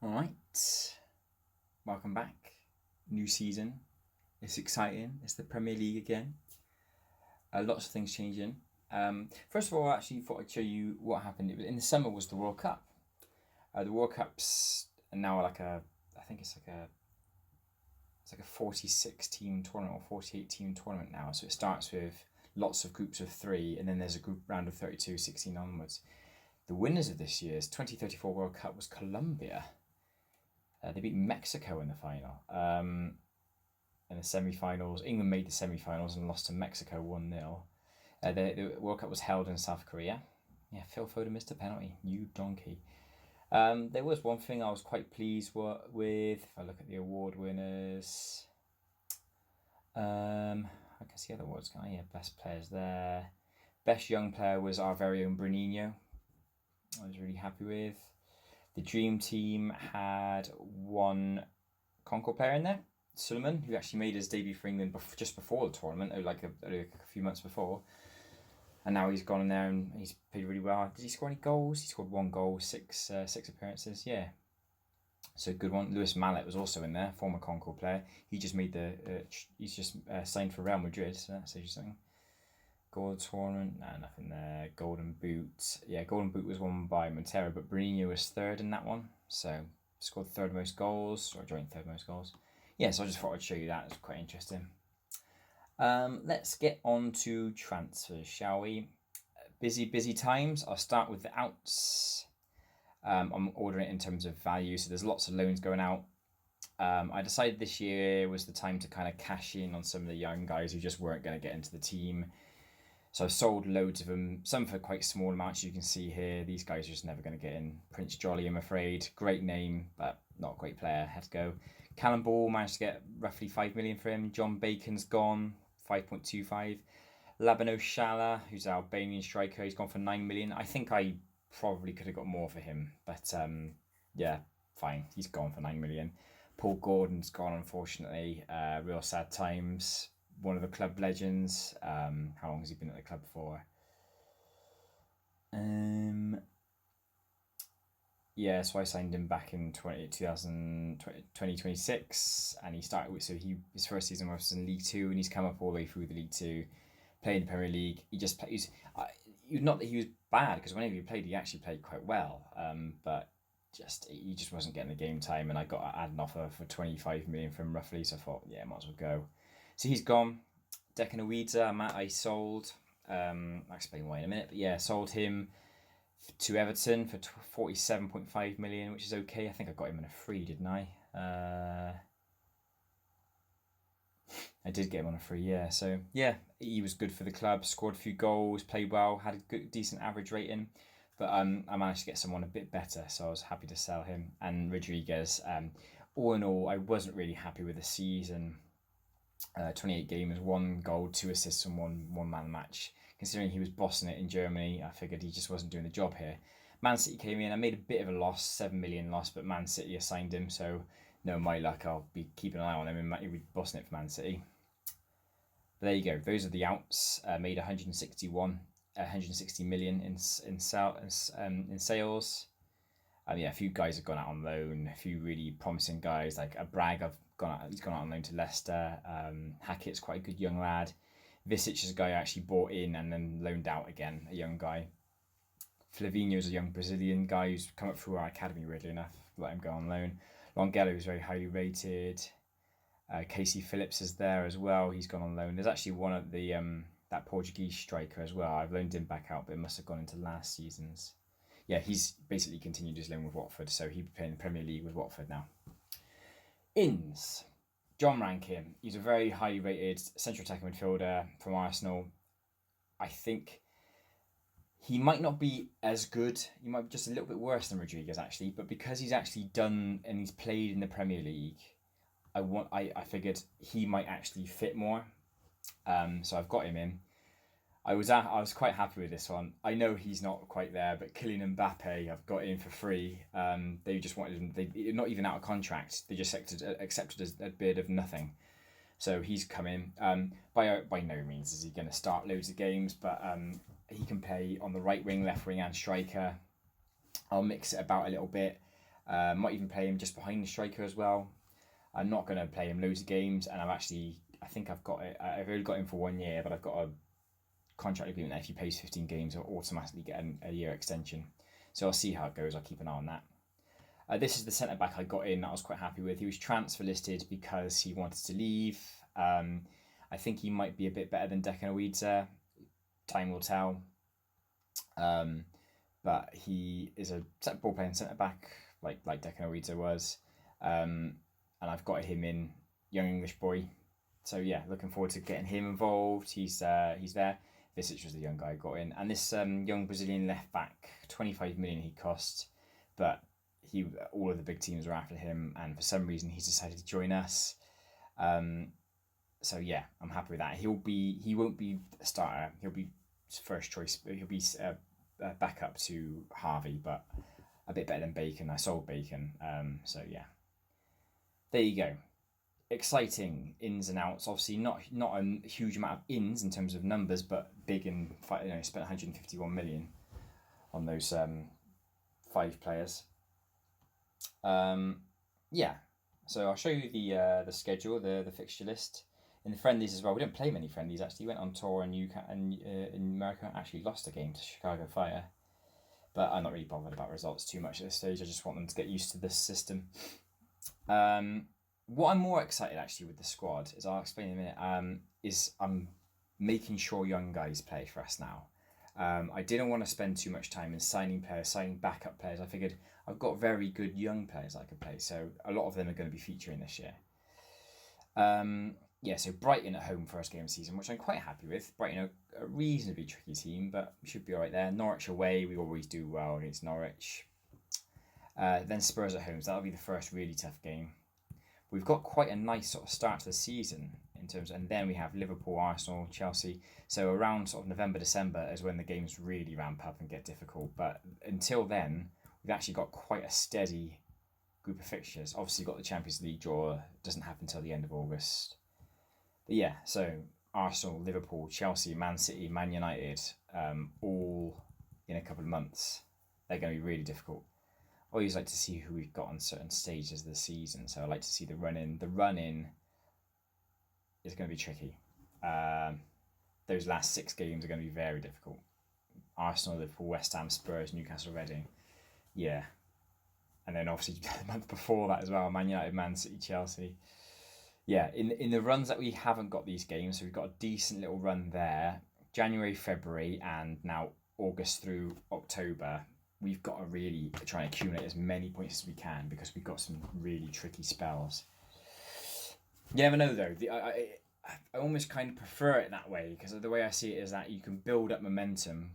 All right, welcome back. New season. It's exciting. It's the Premier League again. Lots of things changing. First of all, I actually thought I'd show you what happened. It was in the summer was the World Cup. The World Cup's now I think it's like a 46 team tournament or 48 team tournament now. So it starts with lots of groups of three, and then there's a group round of 32, 16 onwards. The winners of this year's 2034 World Cup was Colombia. They beat Mexico in the final. In the semi-finals, England made the semi-finals and lost to Mexico 1-0. The World Cup was held in South Korea. Yeah, Phil Foden missed a penalty. You donkey. There was one thing I was quite pleased with. If I look at the award winners, I can see other awards. Yeah, best players there. Best young player was our very own Bruninho. I was really happy with. The Dream Team had one Concord player in there, Suleiman, who actually made his debut for England just before the tournament, like a few months before. And now he's gone in there and he's played really well. Did he score any goals? He scored one goal, six appearances. Yeah, so good one. Lewis Mallet was also in there, former Concord player. He just made he's just signed for Real Madrid, so that says you something. Gold tournament, no, nothing there. Golden Boot, yeah, Golden Boot was won by Montero, but Bruninho was third in that one, so scored third most goals, or joint third most goals. Yeah, so I just thought I'd show you that. It's quite interesting. Let's get on to transfers, shall we? Busy times. I'll start with the outs. I'm ordering it in terms of value, so there's lots of loans going out. I decided this year was the time to kind of cash in on some of the young guys who just weren't going to get into the team. So I've sold loads of them, some for quite small amounts. You can see here, these guys are just never going to get in. Prince Jolly, I'm afraid. Great name, but not a great player. Had to go. Callum Ball managed to get roughly 5 million for him. John Bacon's gone, 5.25. Labano Shala, who's our Albanian striker, he's gone for 9 million. I think I probably could have got more for him, but yeah, fine. He's gone for 9 million. Paul Gordon's gone, unfortunately. Real sad times. One of the club legends. How long has he been at the club for? Yeah, so I signed him back in 2026, and he started with, his first season was in League Two, and he's come up all the way through the League Two, playing the Premier League. He just plays. Not that he was bad, because whenever he played, he actually played quite well. But he just wasn't getting the game time, and I had an offer for 25 million from him roughly, so I thought, yeah, might as well go. So he's gone. Decanoiza, Matt, I sold. I'll explain why in a minute, but yeah, sold him to Everton for 47.5 million, which is okay. I think I got him in a free, didn't I? I did get him on a free, yeah. So yeah, he was good for the club. Scored a few goals, played well, had a good, decent average rating. But I managed to get someone a bit better, so I was happy to sell him. And Rodriguez, all in all, I wasn't really happy with the season. 28 games, 1 goal, 2 assists, and one man match. Considering he was bossing it in Germany, I figured he just wasn't doing the job here. Man City came in. I made a bit of a loss, 7 million loss, but Man City assigned him, so no, my luck, I'll be keeping an eye on him. He'll be bossing it for Man City. But there you go. Those are the outs. Made 160 million in sales. Yeah, a few guys have gone out on loan. A few really promising guys like a Bragg. He's gone out on loan to Leicester. Hackett's quite a good young lad. Visic is a guy I actually bought in and then loaned out again, a young guy. Flavinho is a young Brazilian guy who's come up through our academy, weirdly enough. Let him go on loan. Longelo is very highly rated. Casey Phillips is there as well. He's gone on loan. There's actually one of the that Portuguese striker as well. I've loaned him back out, but it must have gone into last season's. Yeah, he's basically continued his loan with Watford, so he'll be playing the Premier League with Watford now. Ins. John Rankin. He's a very highly rated central attacking midfielder from Arsenal. I think he might not be as good. He might be just a little bit worse than Rodriguez, actually. But because he's actually done and he's played in the Premier League, I figured he might actually fit more. So I've got him in. I was quite happy with this one. I know he's not quite there, but Kylian Mbappe, I've got in for free. They just wanted him. They not even out of contract. They just accepted a bid of nothing. So he's come in. By no means is he going to start loads of games, but he can play on the right wing, left wing, and striker. I'll mix it about a little bit. Might even play him just behind the striker as well. I'm not going to play him loads of games, and I think I've got it. I've only got him for 1 year, but I've got a contract agreement that if he plays 15 games, I'll automatically get a year extension. So I'll see how it goes. I'll keep an eye on that. This is the centre back I got in that I was quite happy with. He was transfer listed because he wanted to leave. I think he might be a bit better than Decanoidze. Time will tell. But he is a ball playing centre back like Decanoidze was. And I've got him in, young English boy. So yeah, looking forward to getting him involved. He's there. Visic was the young guy I got in. And this young Brazilian left back, 25 million he cost. But all of the big teams were after him, and for some reason he's decided to join us. So yeah, I'm happy with that. He won't be a starter. He'll be first choice. He'll be back up to Harvey, but a bit better than Bacon. I sold Bacon. So yeah, there you go. Exciting ins and outs. Obviously not a huge amount of ins in terms of numbers, but big and spent 151 million on those 5 players. Yeah, so I'll show you the schedule, the fixture list. In the friendlies as well, we didn't play many friendlies actually. Went on tour in America, actually lost a game to Chicago Fire. But I'm not really bothered about results too much at this stage. I just want them to get used to this system. What I'm more excited actually with the squad, as I'll explain in a minute, is I'm making sure young guys play for us now. I didn't want to spend too much time in signing players, signing backup players. I figured I've got very good young players I could play, so a lot of them are going to be featuring this year. So Brighton at home first game of the season, which I'm quite happy with. Brighton are a reasonably tricky team, but we should be all right there. Norwich away, we always do well against Norwich. Then Spurs at home, so that'll be the first really tough game. We've got quite a nice sort of start to the season and then we have Liverpool, Arsenal, Chelsea. So around sort of November, December is when the games really ramp up and get difficult. But until then, we've actually got quite a steady group of fixtures. Obviously, got the Champions League draw. Doesn't happen until the end of August. But yeah, so Arsenal, Liverpool, Chelsea, Man City, Man United, all in a couple of months. They're going to be really difficult. I always like to see who we've got on certain stages of the season. So I like to see the run-in. The run-in is going to be tricky. Those last 6 games are going to be very difficult. Arsenal, Liverpool, West Ham, Spurs, Newcastle, Reading. Yeah. And then obviously the month before that as well, Man United, Man City, Chelsea. Yeah, in the runs that we haven't got these games, so we've got a decent little run there. January, February, and now August through October, we've got to really try and accumulate as many points as we can because we've got some really tricky spells. You never know though. I almost kind of prefer it that way because the way I see it is that you can build up momentum,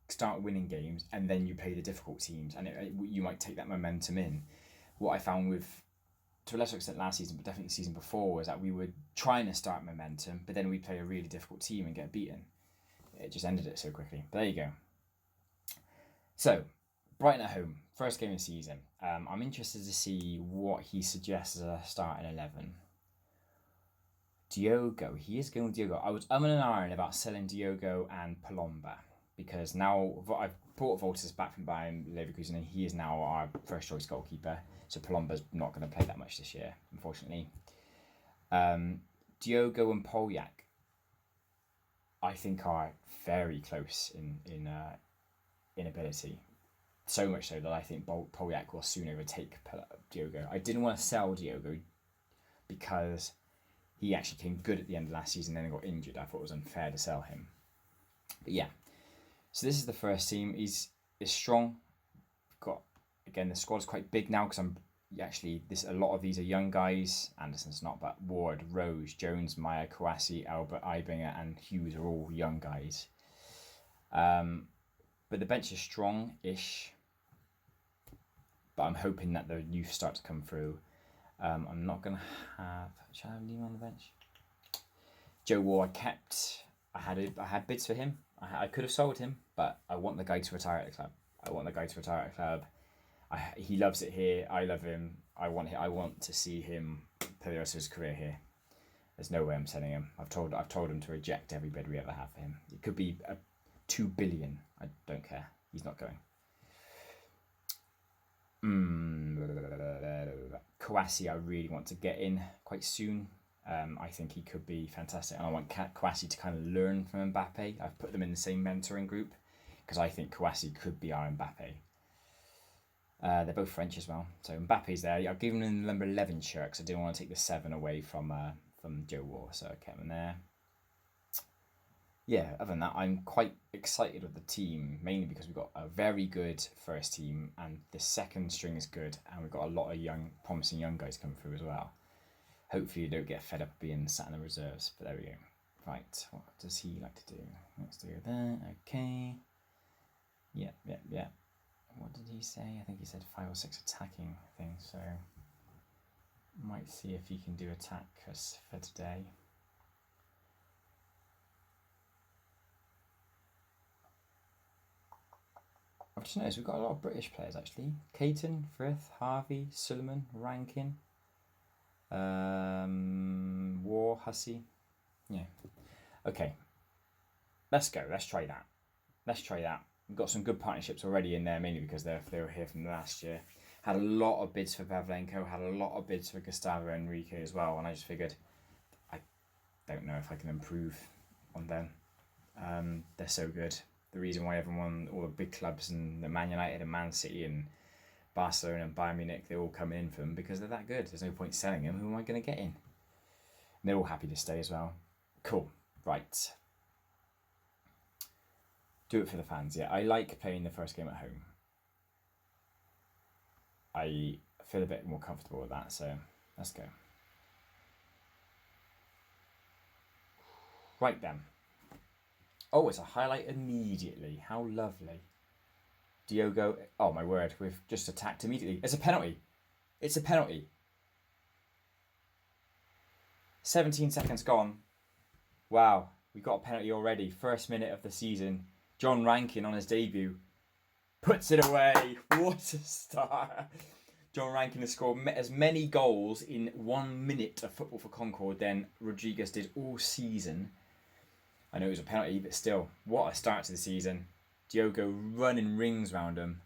start winning games, and then you play the difficult teams, and you might take that momentum in. What I found with, to a lesser extent last season, but definitely the season before, was that we were trying to start momentum, but then we play a really difficult team and get beaten. It just ended it so quickly. But there you go. So, Brighton at home, first game of the season. I'm interested to see what he suggests as a starting 11. Diogo, he is going with Diogo. I was and ahhing about selling Diogo and Palomba because now I've brought Voltis back from Bayern Leverkusen and he is now our first choice goalkeeper. So Palomba's not going to play that much this year, unfortunately. Diogo and Polyak, I think, are very close in ability. So much so that I think Polyak will soon overtake Diogo. I didn't want to sell Diogo because he actually came good at the end of last season and then got injured. I thought it was unfair to sell him. But yeah. So this is the first team. He's strong. Got, again, the squad's quite big now because a lot of these are young guys. Anderson's not, but Ward, Rose, Jones, Meyer, Kouassi, Albert, Ibinger and Hughes are all young guys. But the bench is strong-ish. But I'm hoping that the youth start to come through. I'm not going to have... Shall I have Lima on the bench? Joe Ward kept... I had bids for him. I could have sold him, but I want the guy to retire at the club. He loves it here. I love him. I want to see him play the rest of his career here. There's no way I'm selling him. I've told him to reject every bid we ever have for him. It could be 2 billion. I don't care. He's not going. Kouassi, I really want to get in quite soon. I think he could be fantastic. And I want Kouassi to kind of learn from Mbappe. I've put them in the same mentoring group because I think Kouassi could be our Mbappe. They're both French as well. So Mbappe's there. I've given him the number 11 shirt because I didn't want to take the 7 away from Joe War. So I kept him there. Yeah, other than that, I'm quite excited with the team, mainly because we've got a very good first team and the second string is good, and we've got a lot of promising young guys coming through as well. Hopefully you don't get fed up being sat in the reserves, but there we go. Right, what does he like to do? Let's do that, okay. Yeah. What did he say? I think he said 5 or 6 attacking things, so might see if he can do attack for today. I've just noticed we've got a lot of British players actually. Caton, Frith, Harvey, Suleiman, Rankin, War, Hussey. Yeah. Okay. Let's go. Let's try that. We've got some good partnerships already in there, mainly because they were here from last year. Had a lot of bids for Pavlenko, had a lot of bids for Gustavo Enrique as well, and I just figured I don't know if I can improve on them. They're so good. The reason why everyone, all the big clubs and the Man United and Man City and Barcelona and Bayern Munich, they're all coming in for them because they're that good. There's no point selling them. Who am I going to get in? And they're all happy to stay as well. Cool. Right. Do it for the fans. Yeah, I like playing the first game at home. I feel a bit more comfortable with that, so let's go. Right then. Oh, it's a highlight immediately. How lovely. Diogo, oh my word, we've just attacked immediately. It's a penalty. 17 seconds gone. Wow, we got a penalty already. First minute of the season. John Rankin on his debut puts it away. What a star. John Rankin has scored as many goals in 1 minute of football for Concord than Rodriguez did all season. I know it was a penalty, but still, what a start to the season. Diogo running rings round him.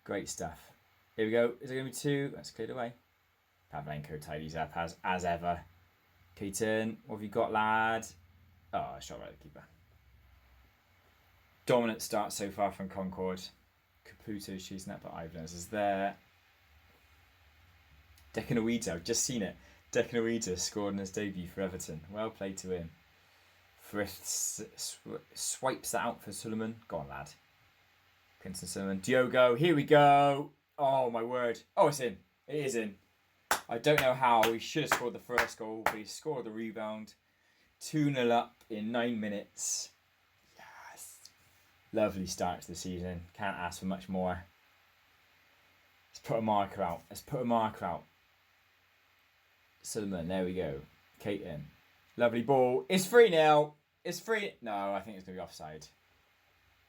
Great stuff. Here we go. Is it going to be 2? That's cleared away. Pavlenko tidies up as ever. Keaton, what have you got, lad? Oh, I shot right at the keeper. Dominant start so far from Concord. Caputo's chasing that, but Ivan's is there. Decanoides, I've just seen it. Decanoides scored in his debut for Everton. Well played to him. Frith swipes that out for Suleiman. Go on, lad. Kinston Suleiman. Diogo, here we go. Oh, my word. Oh, it's in. It is in. I don't know how. He should have scored the first goal, but he scored the rebound. 2-0 up in 9 minutes. Yes. Lovely start to the season. Can't ask for much more. Let's put a marker out. Suleiman, there we go. Caton. Lovely ball. It's 3-0. It's free. No, I think it's going to be offside.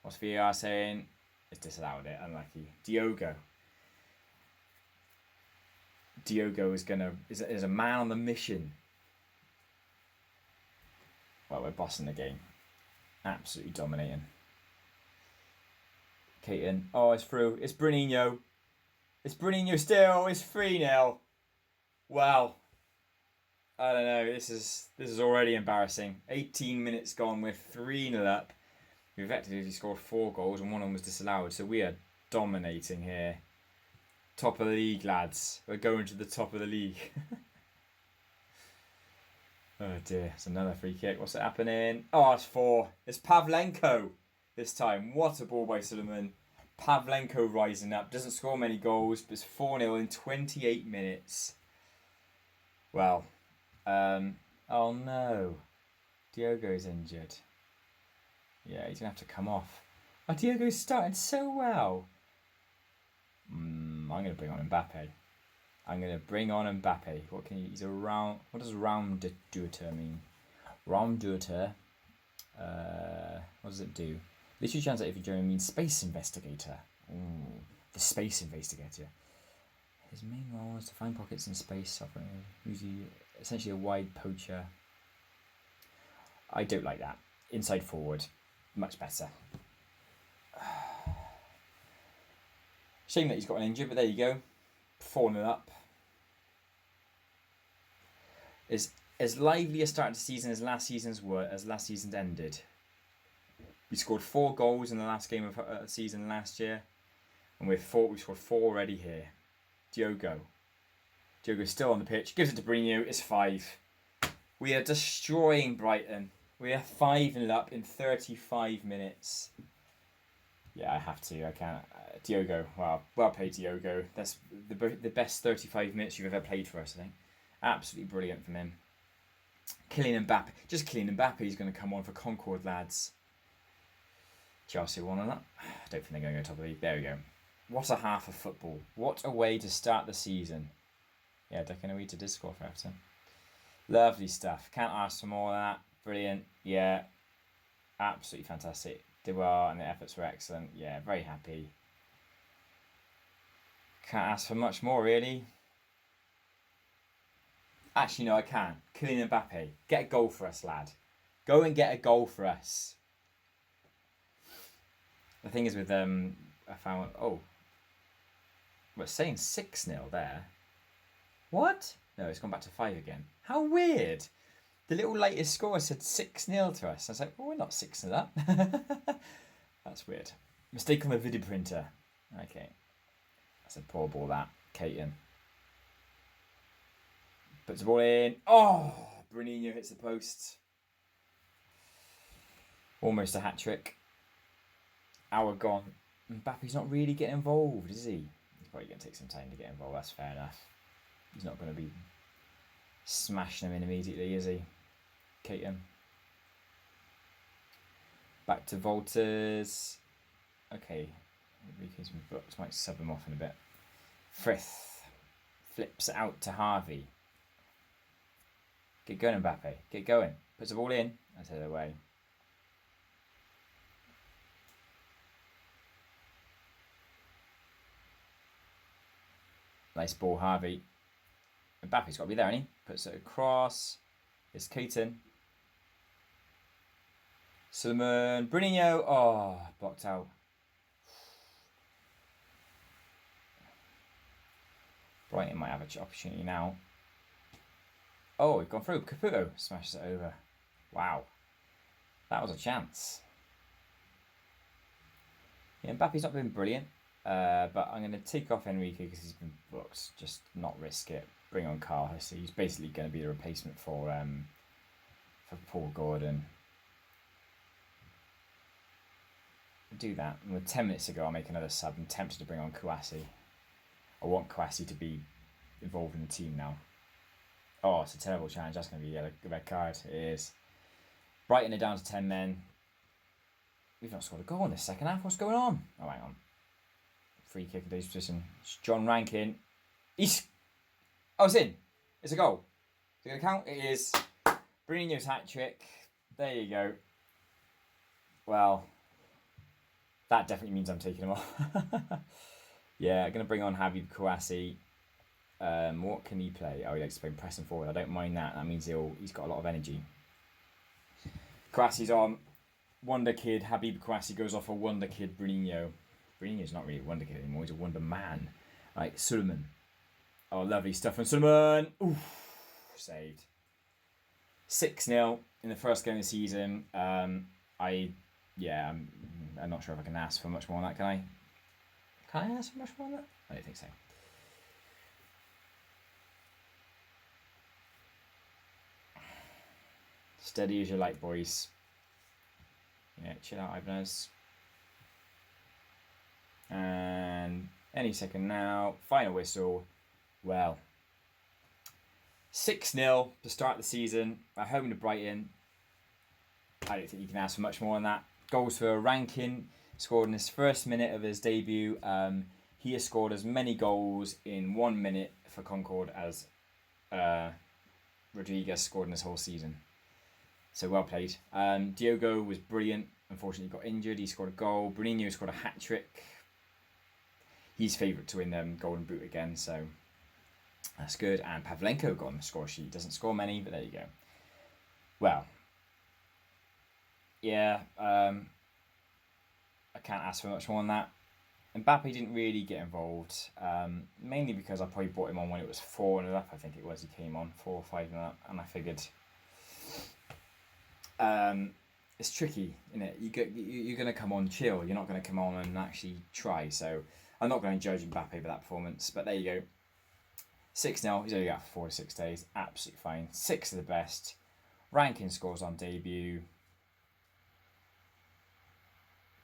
What's VAR saying? It's disallowed it. Unlucky. Diogo is a man on the mission. Well, we're bossing the game. Absolutely dominating. Caton. Oh, it's through. It's Bruninho. Still. It's 3-0. Wow. I don't know. This is already embarrassing. 18 minutes gone. We're 3-0 up. We effectively scored 4 goals and one of them was disallowed. So we are dominating here. Top of the league, lads. We're going to the top of the league. Oh dear. It's another free kick. What's it happening? Oh, it's 4. It's Pavlenko this time. What a ball by Suleiman. Pavlenko rising up. Doesn't score many goals, but it's 4-0 in 28 minutes. Well. Oh no. Diogo's injured. Yeah, he's going to have to come off. Oh, Diogo's started so well. I'm going to bring on Mbappe. He's a round... What does Raumdeuter mean? Raumdeuter. What does it do? Literally translated for German means space investigator. Ooh, the space investigator. His main role is to find pockets in space, offering usually essentially a wide poacher. I don't like that. Inside forward, much better. Shame that he's got an injury, but there you go. 4-0 up. Is as lively a start to the season as last season's ended. We scored 4 goals in the last game of the season last year, and we scored 4 already here. Diogo's still on the pitch. Gives it to Bruno. It's 5. We are destroying Brighton. We are 5-0 up in 35 minutes. Yeah, I have to. I can't. Diogo. Wow. Well played, Diogo. That's the best 35 minutes you've ever played for us, I think. Absolutely brilliant from him. Kylian Mbappe. Just Kylian Mbappe is going to come on for Concord, lads. Chelsea 1-0 up. I don't think they're going to go top of the league. There we go. What a half of football. What a way to start the season. Yeah, Decanoita did score for Everton. Lovely stuff. Can't ask for more than that. Brilliant. Yeah. Absolutely fantastic. Did well and the efforts were excellent. Yeah, very happy. Can't ask for much more, really. Actually, no, I can. Kylian Mbappe. Get a goal for us, lad. Go and get a goal for us. The thing is with, I found, we're saying 6-0 there. What? No, it's gone back to 5 again. How weird. The little latest score said 6-0 to us. I was like, well, we're not 6-0 up. That's weird. Mistake on the video printer. Okay. That's a poor ball, that. Caton. Puts the ball in. Oh! Bruninho hits the post. Almost a hat-trick. Hour gone. Mbappe's not really getting involved, is he? He's probably going to take some time to get involved. That's fair enough. He's not going to be smashing him in immediately, is he? Caton. Back to Volters. Okay. Enrique's been booked. Might sub him off in a bit. Frith. Flips it out to Harvey. Get going, Mbappe. Get going. Puts the ball in. I take it away. Nice ball, Harvey. Mbappe's got to be there, hasn't he? Puts it across. It's Caton. Suleiman. Bruninho. Oh, blocked out. Brighton might have an opportunity now. Oh, we've gone through. Caputo smashes it over. Wow. That was a chance. Yeah, Mbappe's not been brilliant. But I'm going to take off Enrique because he's been booked. Just not risk it. Bring on Carl. So he's basically going to be the replacement for Paul Gordon. Do that. And with 10 minutes to go, I'll make another sub. I'm tempted to bring on Kouassi. I want Kouassi to be involved in the team now. Oh, it's a terrible challenge. That's going to be a red card. It is. Brighton are down to 10 men. We've not scored a goal in the second half. What's going on? Oh, hang on. Free kick in this position. It's John Rankin. It's in. It's a goal. Is it going to count? It is. Bruninho's hat-trick. There you go. Well, that definitely means I'm taking him off. Yeah, I'm going to bring on Habib Kouassi. What can he play? Oh, he likes to play pressing forward. I don't mind that. That means he's got a lot of energy. Kouassi's on. Wonder Kid. Habib Kouassi goes off a Wonder Kid Bruninho. Bruninho's not really a Wonder Kid anymore. He's a Wonder Man. Right, Suleiman. Oh, lovely stuff from Suleiman. Oof. Saved. 6-0 in the first game of the season. I'm not sure if I can ask for much more than that, can I? Can I ask for much more than that? I don't think so. Steady as you like, boys. Yeah, chill out, Ibanez. And any second now. Final whistle. Well, 6-0 to start the season. At home to Brighton. I don't think you can ask for much more than that. Goals for Rankin. Scored in his first minute of his debut. He has scored as many goals in 1 minute for Concord as Rodriguez scored in this whole season. So well played. Diogo was brilliant. Unfortunately, got injured. He scored a goal. Bruninho scored a hat-trick. He's favourite to win Golden Boot again, so that's good. And Pavlenko got on the score sheet. Doesn't score many, but there you go. Well, yeah, I can't ask for much more than that. Mbappe didn't really get involved, mainly because I probably brought him on when it was 4-0 up. I think it was he came on 4 or 5-0 up, and I figured it's tricky, isn't it? You're going to come on chill. You're not going to come on and actually try. So I'm not going to judge Mbappe for that performance. But there you go. 6-0. He's only got 4 to 6 days. Absolutely fine. 6 of the best. Ranking scores on debut.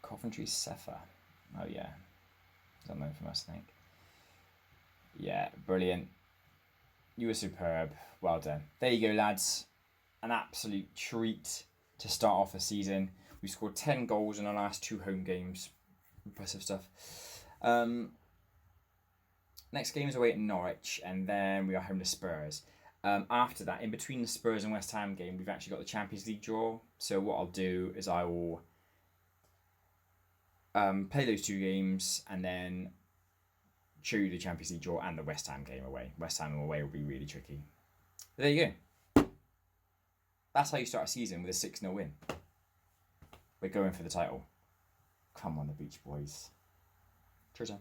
Coventry Sefa. Oh yeah. Is that known from us, I think? Yeah, brilliant. You were superb. Well done. There you go, lads. An absolute treat to start off the season. We scored 10 goals in our last 2 home games. Impressive stuff. Next game is away at Norwich, and then we are home to Spurs. After that, in between the Spurs and West Ham game, we've actually got the Champions League draw. So what I'll do is I will play those 2 games and then show you the Champions League draw and the West Ham game away. West Ham away will be really tricky. But there you go. That's how you start a season with a 6-0 win. We're going for the title. Come on, the Beach Boys. Cheers, man.